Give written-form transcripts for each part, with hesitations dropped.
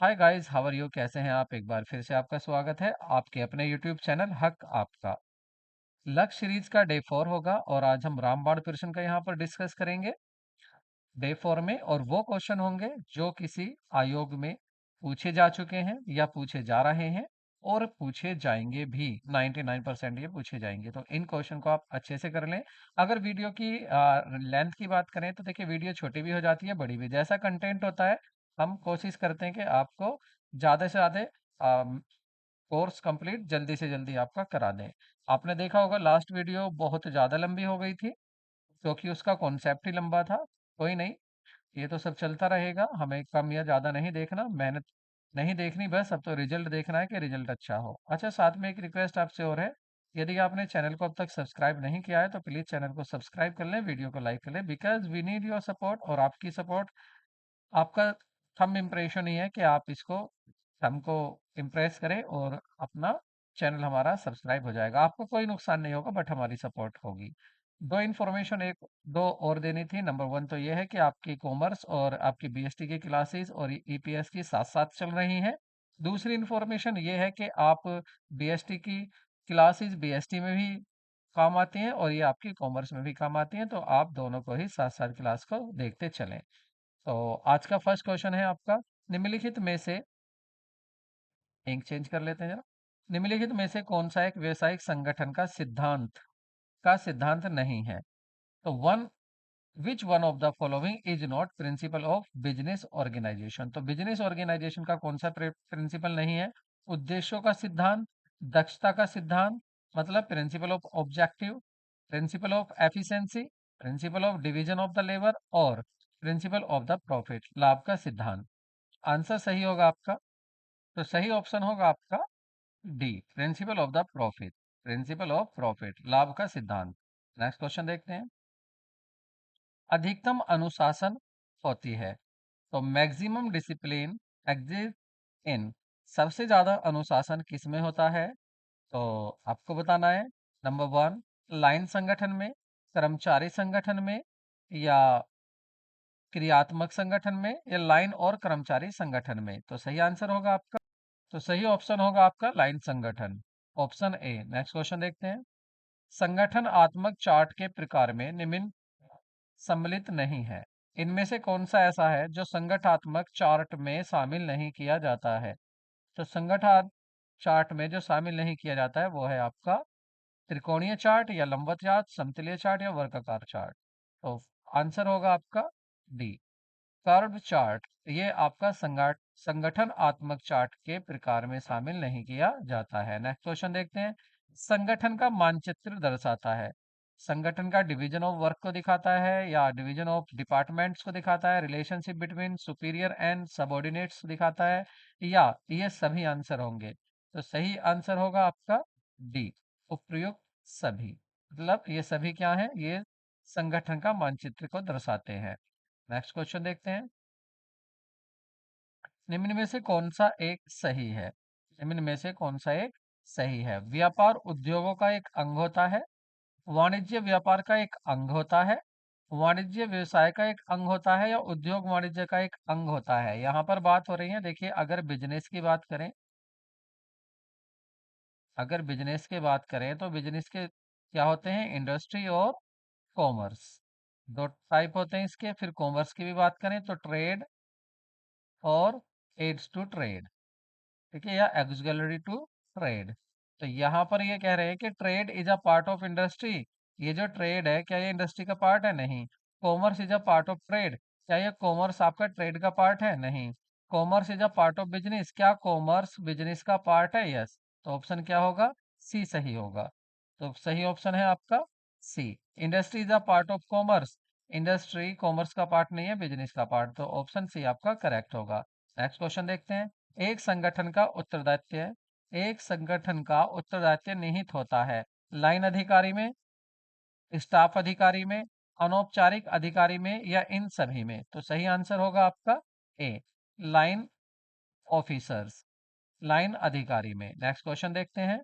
Hi guys, how are you? कैसे हैं आप? एक बार फिर से आपका स्वागत है आपके अपने यूट्यूब चैनल हक आपका। लक्ष्य सीरीज का डे 4 होगा और आज हम रामबाण प्रश्न का यहाँ पर डिस्कस करेंगे डे 4 में। और वो क्वेश्चन होंगे जो किसी आयोग में पूछे जा चुके हैं या पूछे जा रहे हैं और पूछे जाएंगे भी। 99% ये पूछे जाएंगे, तो इन क्वेश्चन को आप अच्छे से कर लें। अगर वीडियो की लेंथ की बात करें तो देखिए, वीडियो छोटी भी हो जाती है, बड़ी भी। जैसा कंटेंट होता है, हम कोशिश करते हैं कि आपको ज़्यादा से ज़्यादा कोर्स कंप्लीट जल्दी से जल्दी आपका करा दें। आपने देखा होगा लास्ट वीडियो बहुत ज़्यादा लंबी हो गई थी क्योंकि उसका कॉन्सेप्ट ही लंबा था। कोई नहीं, ये तो सब चलता रहेगा। हमें कम या ज़्यादा नहीं देखना, मेहनत नहीं देखनी, बस अब तो रिजल्ट देखना है कि रिजल्ट अच्छा हो। अच्छा, साथ में एक रिक्वेस्ट आपसे और है, यदि आपने चैनल को अब तक सब्सक्राइब नहीं किया है तो प्लीज़ चैनल को सब्सक्राइब कर लें, वीडियो को लाइक कर लें, because we need your support. और आपकी सपोर्ट, आपका थंब इम्प्रेशन ही है कि आप इसको हमको इम्प्रेस करें और अपना चैनल हमारा सब्सक्राइब हो जाएगा। आपको कोई नुकसान नहीं होगा, बट हमारी सपोर्ट होगी। दो इन्फॉर्मेशन एक दो और देनी थी। नंबर वन तो ये है कि आपकी कॉमर्स और आपकी बीएसटी की क्लासेस और ईपीएस की साथ साथ चल रही हैं। दूसरी इन्फॉर्मेशन ये है कि आप बीएसटी की क्लासेस बीएसटी में भी काम आती हैं और ये आपकी कॉमर्स में भी काम आती हैं, तो आप दोनों को ही साथ साथ क्लास को देखते चलें। तो आज का फर्स्ट क्वेश्चन है आपका, निम्नलिखित में से इंक चेंज कर लेते हैं जरा। निम्नलिखित में से कौन सा एक व्यवसायिक संगठन का सिद्धांत नहीं है? तो which one of the following is not principle of business organisation? तो बिजनेस ऑर्गेनाइजेशन का कौन सा प्रिंसिपल नहीं है? उद्देश्यों का सिद्धांत, दक्षता का सिद्धांत, मतलब principle of objective, principle of efficiency, principle of division of the labour, और प्रिंसिपल ऑफ द प्रॉफिट, लाभ का सिद्धांत। आंसर सही होगा आपका, तो सही ऑप्शन होगा आपका D, principle of the profit. Principle of profit, लाभ का सिद्धांत। नेक्स्ट क्वेश्चन देखते हैं। अधिकतम अनुशासन होती है, तो मैक्सिमम डिसिप्लिन एग्जिस्ट इन, सबसे ज्यादा अनुशासन किस में होता है? तो आपको बताना है। नंबर वन, लाइन संगठन में, कर्मचारी संगठन में, या क्रियात्मक संगठन में, या लाइन और कर्मचारी संगठन में। तो सही आंसर होगा आपका, तो सही ऑप्शन होगा आपका लाइन संगठन, ऑप्शन ए। नेक्स्ट क्वेश्चन देखते हैं। संगठन आत्मक चार्ट के प्रकार में निम्न सम्मिलित नहीं है, इनमें से कौन सा ऐसा है जो संगठनात्मक चार्ट में शामिल नहीं किया जाता है? तो संगठन चार्ट में जो शामिल नहीं किया जाता है वो है आपका त्रिकोणीय चार्ट, या लंबवत चार्ट, समतलीय चार्ट, या वर्गाकार चार्ट। तो आंसर होगा आपका डी, कर्व चार्ट। ये आपका संगठन आत्मक चार्ट के प्रकार में शामिल नहीं किया जाता है। नेक्स्ट क्वेश्चन देखते हैं। संगठन का मानचित्र दर्शाता है, संगठन का डिवीजन ऑफ वर्क को दिखाता है, या डिवीजन ऑफ डिपार्टमेंट्स को दिखाता है, relationship between superior and subordinates दिखाता है, या ये सभी आंसर होंगे? तो सही आंसर होगा आपका डी, उपयुक्त सभी। मतलब ये सभी क्या है, ये संगठन का मानचित्र को दर्शाते हैं। नेक्स्ट क्वेश्चन देखते हैं। निम्न में से कौन सा एक सही है? निम्न में से कौन सा एक सही है? व्यापार उद्योगों का एक अंग होता है, वाणिज्य व्यापार का एक अंग होता है, वाणिज्य व्यवसाय का एक अंग होता है, या उद्योग वाणिज्य का एक अंग होता है? यहाँ पर बात हो रही है, देखिए, अगर बिजनेस की बात करें, अगर बिजनेस की बात करें तो बिजनेस के क्या होते हैं? इंडस्ट्री और कॉमर्स, दो टाइप होते हैं इसके। फिर कॉमर्स की भी बात करें तो ट्रेड और एड्स टू ट्रेड, ठीक है, या एक्सगलरी टू ट्रेड। तो यहाँ पर ये कह रहे हैं कि trade is a part of industry. ये जो ट्रेड है, क्या ये इंडस्ट्री का पार्ट है? नहीं। Commerce is a part of trade, क्या ये कॉमर्स आपका ट्रेड का पार्ट है? नहीं। Commerce is a part of business, क्या कॉमर्स बिजनेस का पार्ट है? यस। तो ऑप्शन क्या होगा? सी सही होगा। तो सही ऑप्शन है आपका C, industry is a part of commerce. Industry commerce का पार्ट नहीं है, बिजनेस का पार्ट। तो ऑप्शन सी आपका करेक्ट होगा। नेक्स्ट क्वेश्चन देखते हैं। एक संगठन का उत्तरदायित्व है, एक संगठन का उत्तरदायित्व निहित होता है लाइन अधिकारी में, स्टाफ अधिकारी में, अनौपचारिक अधिकारी में, या इन सभी में? तो सही आंसर होगा आपका ए, लाइन ऑफिसर्स, लाइन अधिकारी में। नेक्स्ट क्वेश्चन देखते हैं।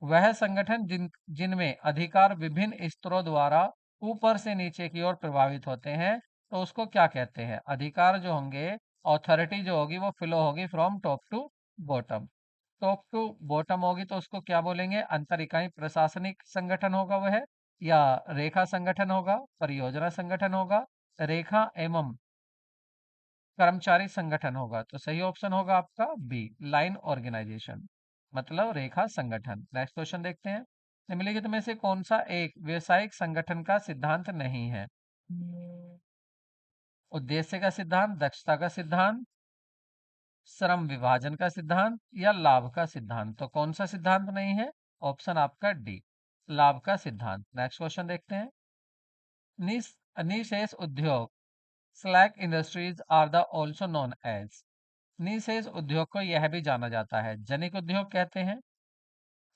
वह संगठन जिनमें अधिकार विभिन्न स्तरों द्वारा ऊपर से नीचे की ओर प्रभावित होते हैं, तो उसको क्या कहते हैं? अधिकार जो होंगे ऑथोरिटी जो होगी वो फ्लो होगी from top to bottom. Top to bottom होगी तो उसको क्या बोलेंगे? अंतर इकाई प्रशासनिक संगठन होगा वह, या रेखा संगठन होगा, परियोजना संगठन होगा, रेखा एवं कर्मचारी संगठन होगा। तो सही ऑप्शन होगा आपका बी, लाइन ऑर्गेनाइजेशन, मतलब रेखा संगठन। नेक्स्ट क्वेश्चन देखते हैं। निम्नलिखित में से कौन सा एक व्यवसायिक संगठन का सिद्धांत नहीं है? उद्देश्य का सिद्धांत, दक्षता का सिद्धांत, श्रम विभाजन का सिद्धांत, या लाभ का सिद्धांत। तो कौन सा सिद्धांत नहीं है? ऑप्शन आपका डी, लाभ का सिद्धांत। नेक्स्ट क्वेश्चन देखते हैं। निस निशेष उद्योग, slack industries are the also known as. निशेष उद्योग को यह भी जाना जाता है जनिक उद्योग कहते हैं,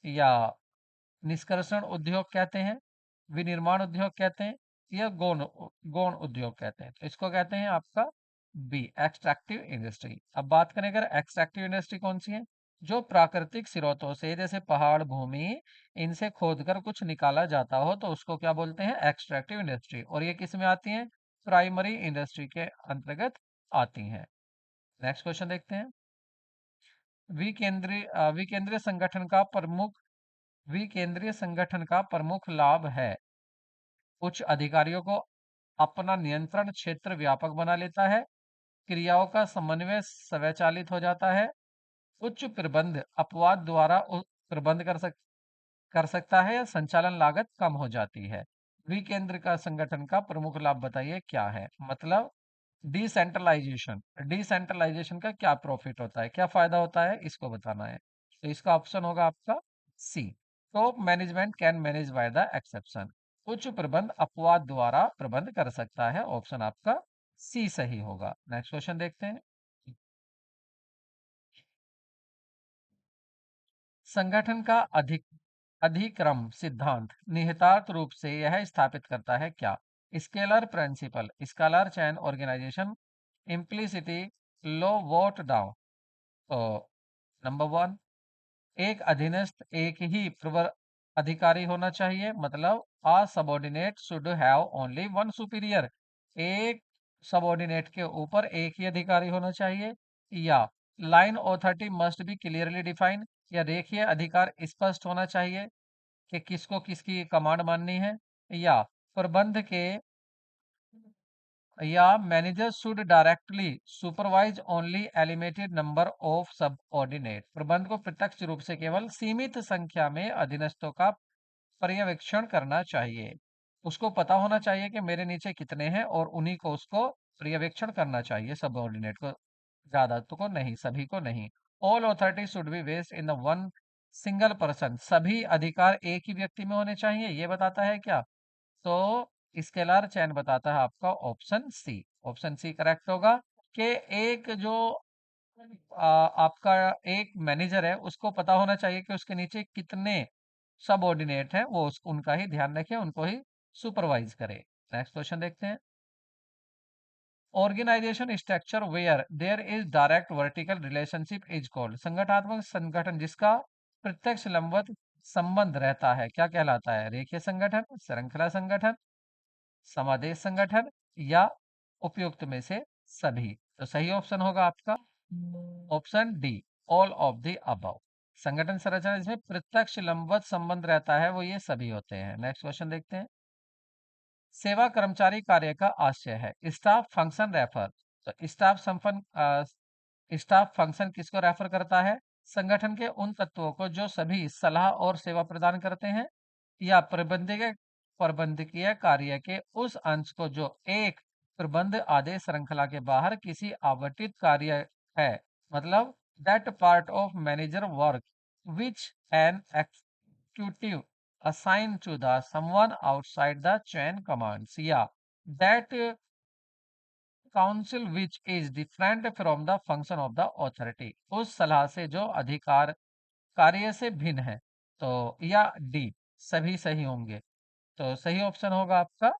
या निष्कर्षण उद्योग कहते हैं, विनिर्माण उद्योग कहते हैं, या गौण गौण उद्योग कहते हैं। तो इसको कहते हैं आपका बी, एक्सट्रैक्टिव इंडस्ट्री। अब बात करें अगर एक्सट्रैक्टिव इंडस्ट्री कौन सी है? जो प्राकृतिक स्रोतों से जैसे पहाड़, भूमि, इनसे खोदकर कुछ निकाला जाता हो तो उसको क्या बोलते हैं? Extractive industry. और ये किस में आती है? प्राइमरी इंडस्ट्री के अंतर्गत आती हैं। नेक्स्ट क्वेश्चन देखते हैं। विकेंद्रीय संगठन का प्रमुख विकेंद्रीय संगठन का प्रमुख लाभ है उच्च अधिकारियों को अपना नियंत्रण क्षेत्र व्यापक बना लेता है, क्रियाओं का समन्वय स्वचालित हो जाता है, उच्च प्रबंध अपवाद द्वारा प्रबंध कर सकता है, या संचालन लागत कम हो जाती है। विकेंद्र का संगठन का प्रमुख लाभ बताइए क्या है? मतलब डिसेंट्रलाइजेशन। डिसेंट्रलाइजेशन का क्या प्रॉफिट होता है, क्या फायदा होता है, इसको बताना है। तो इसका ऑप्शन होगा आपका C, top management can manage by the exception. उच्च प्रबंध अपवाद द्वारा प्रबंध कर सकता है। ऑप्शन आपका सी सही होगा। नेक्स्ट क्वेश्चन देखते हैं। संगठन का अधिक्रम सिद्धांत निहितार्थ रूप से यह स्थापित करता है क्या? Scalar principle, scalar chain organisation, simplicity, low vote down. तो नंबर वन, एक अधीनस्थ एक ही प्रवर अधिकारी होना चाहिए, मतलब a subordinate should have only one superior. एक सबॉर्डिनेट के ऊपर एक ही अधिकारी होना चाहिए, या line authority must be clearly defined, या रेखीय अधिकार स्पष्ट होना चाहिए कि किसको किसकी कमांड माननी है, या प्रबंध के या manager should directly supervise only एलिमिटेड number of subordinate. प्रबंध को प्रत्यक्ष रूप से केवल सीमित संख्या में अधीनस्थों का पर्यवेक्षण करना चाहिए। उसको पता होना चाहिए कि मेरे नीचे कितने हैं और उन्हीं को उसको पर्यवेक्षण करना चाहिए, सबऑर्डिनेट को, ज्यादा तो को नहीं, सभी को नहीं। All authority should be based in the one single person. सभी अधिकार एक ही व्यक्ति में होने चाहिए, ये बताता है क्या? तो स्केलर चैन बताता है आपका option C. Option C correct होगा कि एक जो आपका एक मैनेजर है उसको पता होना चाहिए कि उसके नीचे कितने सबऑर्डिनेट हैं, वो उनका ही ध्यान रखे, उनको ही सुपरवाइज करे। नेक्स्ट क्वेश्चन देखते हैं। Organisation structure where there is direct vertical relationship is called. संगठनात्मक संगठन जिसका प्रत्यक्ष लंबवत संबंध रहता है क्या कहलाता है? रेखीय संगठन, श्रृंखला संगठन, समादेश संगठन, या उपयुक्त में से सभी। तो सही ऑप्शन होगा आपका option D, all of the above. संगठन संरचना जिसमें प्रत्यक्ष लंबवत संबंध रहता है वो ये सभी होते हैं। नेक्स्ट क्वेश्चन देखते हैं। सेवा कर्मचारी कार्य का आशय है। Staff function refer. तो स्टाफ फंक्शन किसको रेफर करता है? संगठन के उन तत्वों को जो सभी सलाह और सेवा प्रदान करते हैं, या प्रबंधकीय कार्य के उस अंश को जो एक प्रबंध आदेश श्रृंखला के बाहर किसी आवंटित कार्य है, मतलब that part of manager work which N executive assigned to the someone outside the chain commands, या that counsel which is different from the function of the authority। उस सलाह से जो अधिकार कार्य से भिन्न है। तो या डी, सभी सही होंगे। तो सही ऑप्शन होगा आपका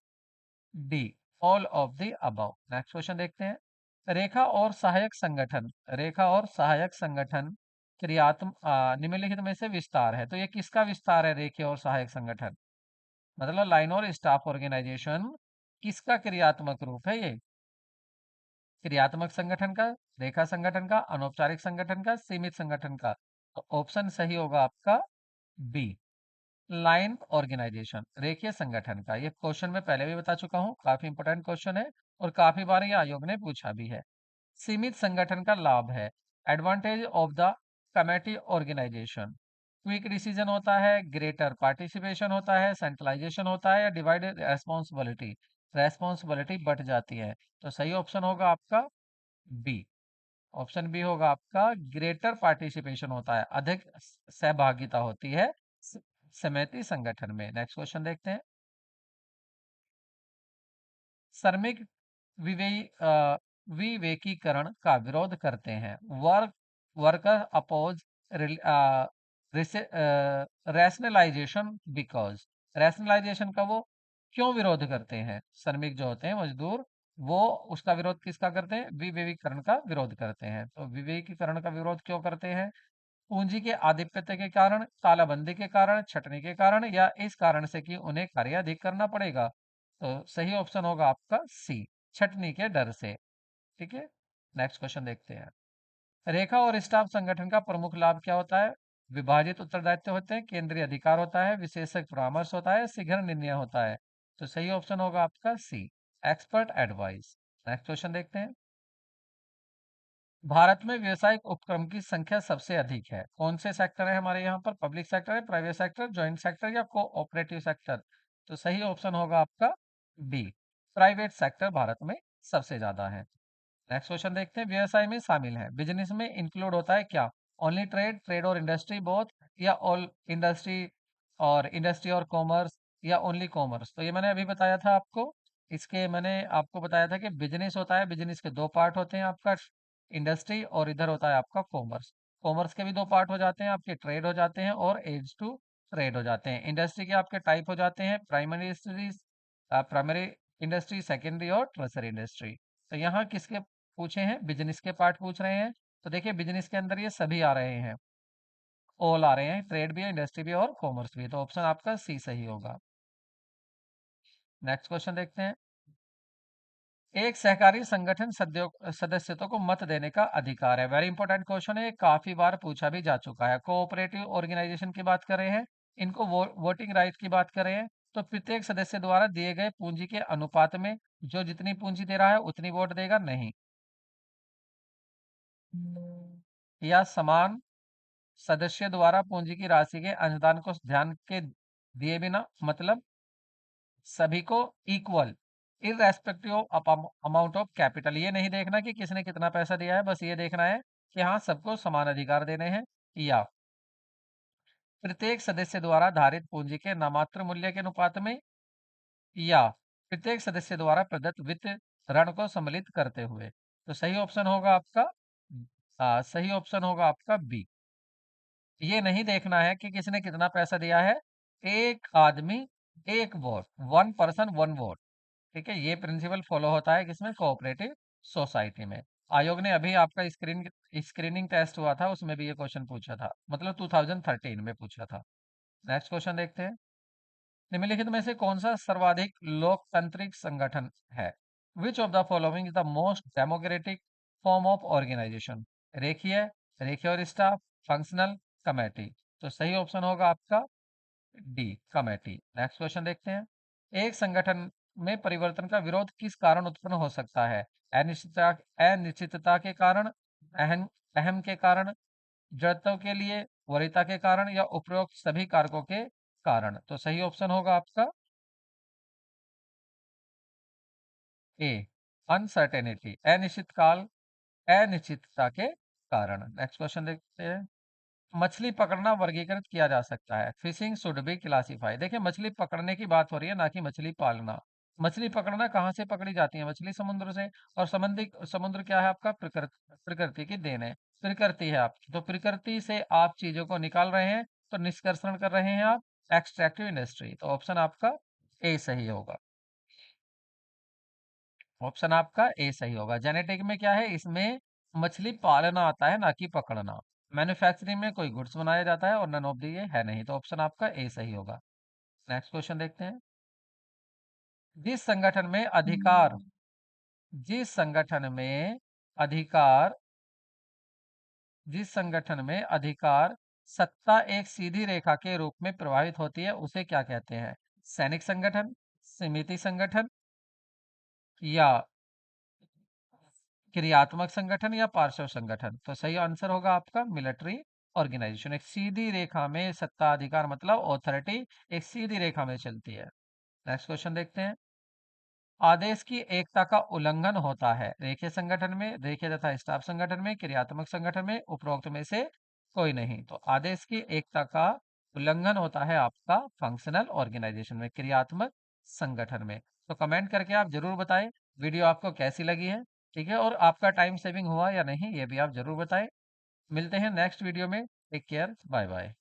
D, all of the above. Next question देखते हैं। रेखा और सहायक संगठन निम्नलिखित में से विस्तार है। तो ये किसका विस्तार है? रेखीय और सहायक संगठन, मतलब लाइन और स्टाफ ऑर्गेनाइजेशन किसका क्रियात्मक रूप है? ये क्रियात्मक संगठन का, रेखा संगठन का, अनौपचारिक संगठन का, सीमित संगठन का। तो ऑप्शन सही होगा आपका बी, लाइन ऑर्गेनाइजेशन, रेखीय संगठन का। ये क्वेश्चन मैं पहले भी बता चुका हूँ, काफी इंपोर्टेंट क्वेश्चन है और काफी बार ये आयोग ने पूछा भी है। सीमित संगठन का लाभ है, advantage of the committee organisation, quick decision होता है, ग्रेटर पार्टिसिपेशन होता है, सेंट्रलाइजेशन होता है, या डिवाइडेड रेस्पॉन्सिबिलिटी, रेस्पॉन्सिबिलिटी बढ़ जाती है। तो सही ऑप्शन होगा आपका बी। ऑप्शन बी होगा आपका, ग्रेटर पार्टिसिपेशन होता है, अधिक सहभागिता होती है स- समिति संगठन में। नेक्स्ट क्वेश्चन देखते हैं। श्रमिक विवेकीकरण का विरोध करते हैं। Worker oppose rationalisation because, rationalisation का वो क्यों विरोध करते हैं? श्रमिक जो होते हैं मजदूर, वो उसका विरोध किसका करते हैं? विवेकीकरण का विरोध करते हैं। तो विवेकीकरण का विरोध क्यों करते हैं? पूंजी के आधिपत्य के कारण, तालाबंदी के कारण, छटनी के कारण, या इस कारण से कि उन्हें कार्य अधिक करना पड़ेगा। तो सही ऑप्शन होगा आपका सी, छटनी के डर से। ठीक है, नेक्स्ट क्वेश्चन देखते हैं। रेखा और स्टाफ संगठन का प्रमुख लाभ क्या होता है? विभाजित उत्तरदायित्व होते हैं, केंद्रीय अधिकार होता है, विशेषज्ञ परामर्श होता है, शीघ्र निर्णय होता है। तो सही ऑप्शन होगा आपका सी, एक्सपर्ट एडवाइस। नेक्स्ट क्वेश्चन देखते हैं। भारत में व्यवसायिक उपक्रम की संख्या सबसे अधिक है। कौन से सेक्टर है हमारे यहाँ पर? पब्लिक सेक्टर है, प्राइवेट सेक्टर, ज्वाइंट सेक्टर, या कोऑपरेटिव सेक्टर? तो सही ऑप्शन होगा आपका बी, प्राइवेट सेक्टर भारत में सबसे ज्यादा है। नेक्स्ट क्वेश्चन देखते हैं। व्यवसाय में शामिल है, बिजनेस में इंक्लूड होता है क्या? ओनली ट्रेड, ट्रेड और इंडस्ट्री बोथ, या ऑल इंडस्ट्री, और इंडस्ट्री और कॉमर्स, या ओनली कॉमर्स? तो ये मैंने अभी बताया था आपको। इसके मैंने आपको बताया था कि बिजनेस होता है, बिजनेस के दो पार्ट होते हैं, आपका इंडस्ट्री और इधर होता है आपका कॉमर्स। कॉमर्स के भी दो पार्ट हो जाते हैं, आपके ट्रेड हो जाते हैं और एज टू ट्रेड हो जाते हैं। इंडस्ट्री के आपके टाइप हो जाते हैं, primary industry, primary industry, secondary और टर्सरी इंडस्ट्री। तो यहाँ किसके पूछे हैं? बिजनेस के पार्ट पूछ रहे हैं। तो देखिए बिजनेस के अंदर ये सभी आ रहे हैं, ऑल आ रहे हैं, ट्रेड भी है, इंडस्ट्री भी है और कॉमर्स भी है। तो ऑप्शन आपका सी सही होगा। नेक्स्ट क्वेश्चन देखते हैं। एक सहकारी संगठन सदस्यता को मत देने का अधिकार है। वेरी इंपॉर्टेंट क्वेश्चन है, काफी बार पूछा भी जा चुका है। कोऑपरेटिव ऑर्गेनाइजेशन की बात कर रहे हैं, इनको वोटिंग राइट की बात कर रहे हैं। तो प्रत्येक सदस्य द्वारा दिए गए पूंजी के अनुपात में जो जितनी पूंजी दे रहा है उतनी वोट देगा? नहीं। या समान सदस्य द्वारा पूंजी की राशि के अंशदान को ध्यान के दिए बिना, मतलब सभी को equal, irrespective of amount of capital. ये नहीं देखना कि किसने कितना पैसा दिया है, बस ये देखना है कि हाँ सबको समान अधिकार देने हैं। या प्रत्येक सदस्य द्वारा धारित पूंजी के नामात्र मूल्य के अनुपात में, या प्रत्येक सदस्य द्वारा प्रदत्त वित्त ऋण को सम्मिलित करते हुए। तो सही ऑप्शन होगा आपका, सही ऑप्शन होगा आपका बी। ये नहीं देखना है कि किसने कितना पैसा दिया है, एक आदमी एक vote, one person one vote. ठीक है, ये प्रिंसिपल फॉलो होता है किसमें? कोऑपरेटिव सोसाइटी में। आयोग ने अभी आपका स्क्रीनिंग टेस्ट हुआ था, उसमें भी ये क्वेश्चन पूछा था, मतलब 2013 में पूछा था। नेक्स्ट क्वेश्चन देखते हैं। निम्नलिखित में से कौन सा सर्वाधिक लोकतांत्रिक संगठन है? Which of the following is the most democratic form of organisation? रेखीय, रेखीय और स्टाफ, फंक्शनल, कमेटी। तो सही ऑप्शन होगा आपका डी, कमेटी। नेक्स्ट क्वेश्चन देखते हैं। एक संगठन में परिवर्तन का विरोध किस कारण उत्पन्न हो सकता है? अनिश्चितता, अनिश्चितता के कारण, अहम अहम के कारण, जड़त्व के लिए, वरीयता के कारण, या उपरोक्त सभी कारकों के कारण? तो सही ऑप्शन होगा आपका ए, अनसर्टेनिटी, अनिश्चित काल, अनिश्चितता के कारण। नेक्स्ट क्वेश्चन देखते हैं। मछली पकड़ना वर्गीकृत किया जा सकता है। Fishing should be classify. देखिए मछली पकड़ने की बात हो रही है, ना कि मछली पालना। मछली पकड़ना कहाँ से पकड़ी जाती है? मछली समुद्र से। और समुद्र क्या है आपका? प्रकृति, प्रकृति की देन है, प्रकृति है आपकी। तो प्रकृति से आप चीजों को निकाल रहे हैं, तो निष्कर्षण कर रहे हैं आप, एक्सट्रैक्टिव इंडस्ट्री। तो ऑप्शन आपका ए सही होगा। ऑप्शन आपका ए सही होगा। जेनेटिक में क्या है? इसमें मछली पालना आता है, ना कि पकड़ना। मैन्युफैक्चरिंग में कोई गुड्स बनाया जाता है, और नन ऑफ दी ये है नहीं। तो ऑप्शन आपका ए सही होगा। नेक्स्ट क्वेश्चन देखते हैं। जिस संगठन में अधिकार अधिकार जिस संगठन में अधिकार सत्ता एक सीधी रेखा के रूप में प्रवाहित होती है उसे क्या कहते हैं? सैनिक संगठन, समिति संगठन या क्रियात्मक संगठन या पार्श्व संगठन। तो सही आंसर होगा आपका मिलिट्री ऑर्गेनाइजेशन। एक सीधी रेखा में सत्ता अधिकार मतलब ऑथोरिटी एक सीधी रेखा में चलती है। नेक्स्ट क्वेश्चन देखते हैं। आदेश की एकता का उल्लंघन होता है रेखीय संगठन में, रेखीय तथा स्टाफ संगठन में, क्रियात्मक संगठन में, उपरोक्त में से कोई नहीं। तो आदेश की एकता का उल्लंघन होता है आपका फंक्शनल ऑर्गेनाइजेशन में, क्रियात्मक संगठन में। तो कमेंट करके आप जरूर बताएं वीडियो आपको कैसी लगी है, ठीक है, और आपका टाइम सेविंग हुआ या नहीं ये भी आप जरूर बताएं। मिलते हैं नेक्स्ट वीडियो में। Take care, bye bye.